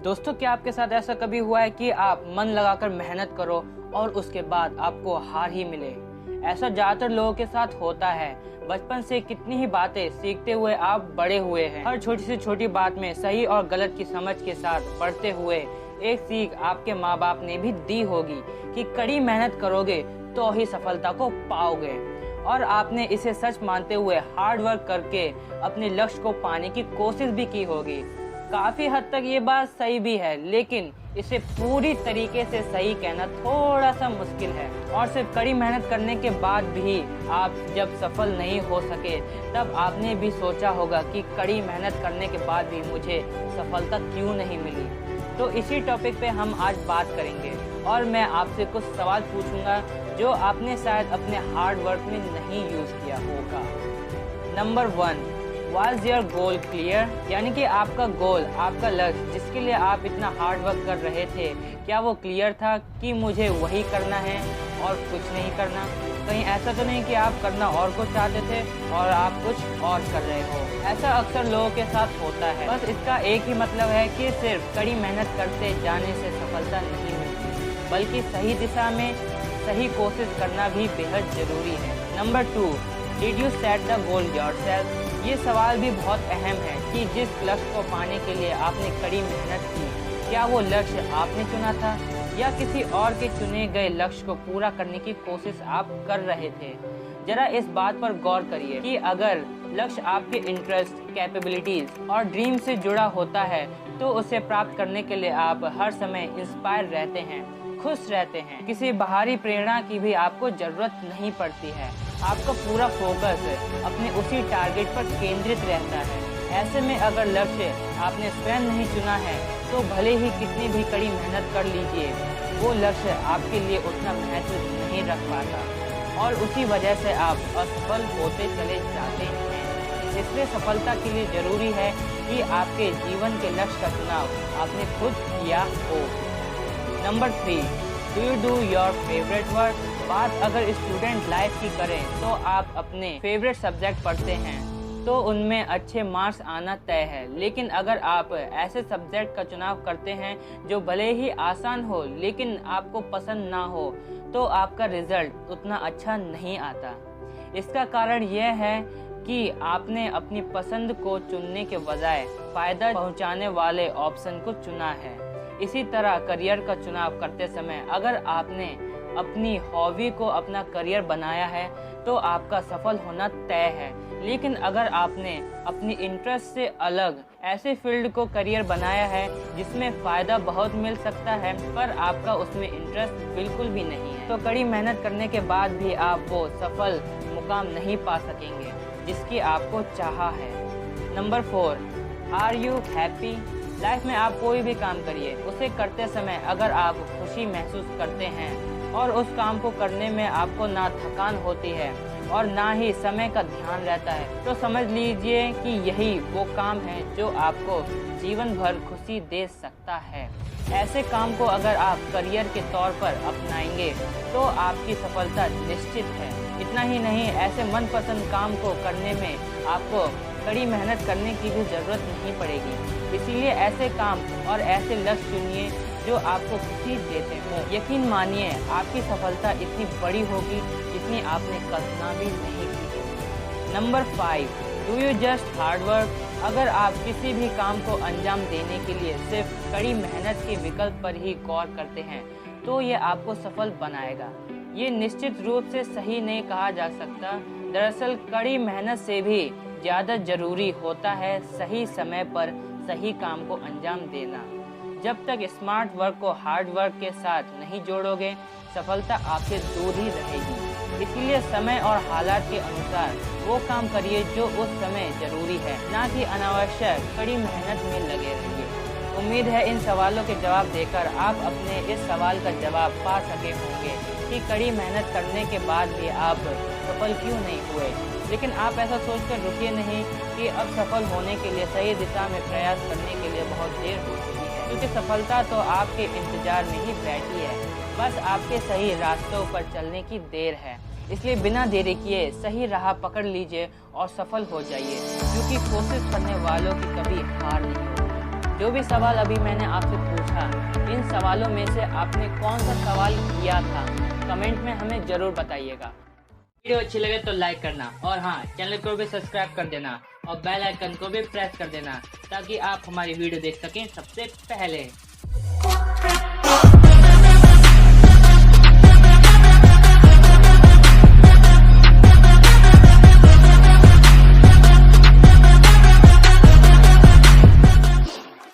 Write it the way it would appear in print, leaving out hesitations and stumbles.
दोस्तों, क्या आपके साथ ऐसा कभी हुआ है कि आप मन लगाकर मेहनत करो और उसके बाद आपको हार ही मिले? ऐसा ज्यादातर लोगों के साथ होता है। बचपन से कितनी ही बातें सीखते हुए आप बड़े हुए हैं। हर छोटी से छोटी बात में सही और गलत की समझ के साथ बढ़ते हुए एक सीख आपके माँ बाप ने भी दी होगी कि कड़ी मेहनत करोगे तो ही सफलता को पाओगे, और आपने इसे सच मानते हुए हार्ड वर्क करके अपने लक्ष्य को पाने की कोशिश भी की होगी। काफी हद तक ये बात सही भी है, लेकिन इसे पूरी तरीके से सही कहना थोड़ा सा मुश्किल है। और सिर्फ कड़ी मेहनत करने के बाद भी आप जब सफल नहीं हो सके, तब आपने भी सोचा होगा कि कड़ी मेहनत करने के बाद भी मुझे सफलता क्यों नहीं मिली। तो इसी टॉपिक पे हम आज बात करेंगे और मैं आपसे कुछ सवाल पूछूंगा जो आपने शायद अपने हार्ड वर्क में नहीं यूज किया होगा। Number 1, Was your goal clear? यानी कि आपका गोल, आपका लक्ष्य जिसके लिए आप इतना हार्ड वर्क कर रहे थे, क्या वो क्लियर था कि मुझे वही करना है और कुछ नहीं करना? कहीं ऐसा तो नहीं कि आप करना और कुछ चाहते थे और आप कुछ और कर रहे हो? ऐसा अक्सर लोगों के साथ होता है। बस इसका एक ही मतलब है कि सिर्फ कड़ी मेहनत करते जाने से सफलता नहीं मिलती, बल्कि सही दिशा में सही कोशिश करना भी बेहद जरूरी है। Number 2, Did you set the goal yourself? ये सवाल भी बहुत अहम है कि जिस लक्ष्य को पाने के लिए आपने कड़ी मेहनत की, क्या वो लक्ष्य आपने चुना था या किसी और के चुने गए लक्ष्य को पूरा करने की कोशिश आप कर रहे थे? जरा इस बात पर गौर करिए कि अगर लक्ष्य आपके इंटरेस्ट, कैपेबिलिटीज और ड्रीम से जुड़ा होता है तो उसे प्राप्त करने के लिए आप हर समय इंस्पायर रहते हैं, खुश रहते हैं। किसी बाहरी प्रेरणा की भी आपको जरूरत नहीं पड़ती है। आपका पूरा फोकस अपने उसी टारगेट पर केंद्रित रहता है। ऐसे में अगर लक्ष्य आपने स्वयं नहीं चुना है तो भले ही कितनी भी कड़ी मेहनत कर लीजिए, वो लक्ष्य आपके लिए उतना महत्व नहीं रख पाता और उसी वजह से आप असफल होते चले जाते हैं। इसलिए सफलता के लिए जरूरी है कि आपके जीवन के लक्ष्य का चुनाव आपने खुद किया हो। Number 3, Do you do your favorite work? बात अगर स्टूडेंट लाइफ की करें तो आप अपने फेवरेट सब्जेक्ट पढ़ते हैं तो उनमें अच्छे मार्क्स आना तय है। लेकिन अगर आप ऐसे सब्जेक्ट का चुनाव करते हैं जो भले ही आसान हो लेकिन आपको पसंद ना हो, तो आपका रिजल्ट उतना अच्छा नहीं आता। इसका कारण यह है कि आपने अपनी पसंद को चुनने के बजाय फायदा पहुंचाने वाले ऑप्शन को चुना है। इसी तरह करियर का चुनाव करते समय अगर आपने अपनी हॉबी को अपना करियर बनाया है तो आपका सफल होना तय है। लेकिन अगर आपने अपनी इंटरेस्ट से अलग ऐसे फील्ड को करियर बनाया है जिसमें फ़ायदा बहुत मिल सकता है पर आपका उसमें इंटरेस्ट बिल्कुल भी नहीं है, तो कड़ी मेहनत करने के बाद भी आप वो सफल मुकाम नहीं पा सकेंगे जिसकी आपको चाहा है। Number 4, are you happy? Life में आप कोई भी काम करिए, उसे करते समय अगर आप खुशी महसूस करते हैं और उस काम को करने में आपको ना थकान होती है और ना ही समय का ध्यान रहता है, तो समझ लीजिए कि यही वो काम है जो आपको जीवन भर खुशी दे सकता है। ऐसे काम को अगर आप करियर के तौर पर अपनाएंगे तो आपकी सफलता निश्चित है। इतना ही नहीं, ऐसे मनपसंद काम को करने में आपको कड़ी मेहनत करने की भी जरूरत नहीं पड़ेगी। इसीलिए ऐसे काम और ऐसे लक्ष्य चुनिए जो आपको खुशी देते हो। यकीन मानिए आपकी सफलता इतनी बड़ी होगी जितनी आपने कल्पना भी नहीं की होगी। Number 5, do you just hard work? अगर आप किसी भी काम को अंजाम देने के लिए सिर्फ कड़ी मेहनत के विकल्प पर ही गौर करते हैं तो ये आपको सफल बनाएगा। ये निश्चित रूप से सही नहीं कहा जा सकता। दरअसल कड़ी मेहनत से भी ज़्यादा जरूरी होता है सही समय पर सही काम को अंजाम देना। जब तक स्मार्ट वर्क को हार्ड वर्क के साथ नहीं जोड़ोगे, सफलता आपसे दूर ही रहेगी। इसलिए समय और हालात के अनुसार वो काम करिए जो उस समय जरूरी है, ना कि अनावश्यक कड़ी मेहनत में लगे रहिए। उम्मीद है इन सवालों के जवाब देकर आप अपने इस सवाल का जवाब पा सके होंगे कि कड़ी मेहनत करने के बाद भी आप सफल क्यों नहीं हुए। लेकिन आप ऐसा सोचकर रुकिए नहीं कि अब सफल होने के लिए सही दिशा में प्रयास करने के लिए बहुत देर हो चुकी है, क्योंकि सफलता तो आपके इंतजार में ही बैठी है। बस आपके सही रास्तों पर चलने की देर है। इसलिए बिना देरी किए सही राह पकड़ लीजिए और सफल हो जाइए, क्योंकि कोशिश करने वालों की कभी हार नहीं होती। जो भी सवाल अभी मैंने आपसे पूछा, इन सवालों में से आपने कौन सा सवाल किया था, कमेंट में हमें जरूर बताइएगा। वीडियो अच्छी लगे तो लाइक करना और हाँ, चैनल को भी सब्सक्राइब कर देना और बेल आइकन को भी प्रेस कर देना ताकि आप हमारी वीडियो देख सकें सबसे पहले।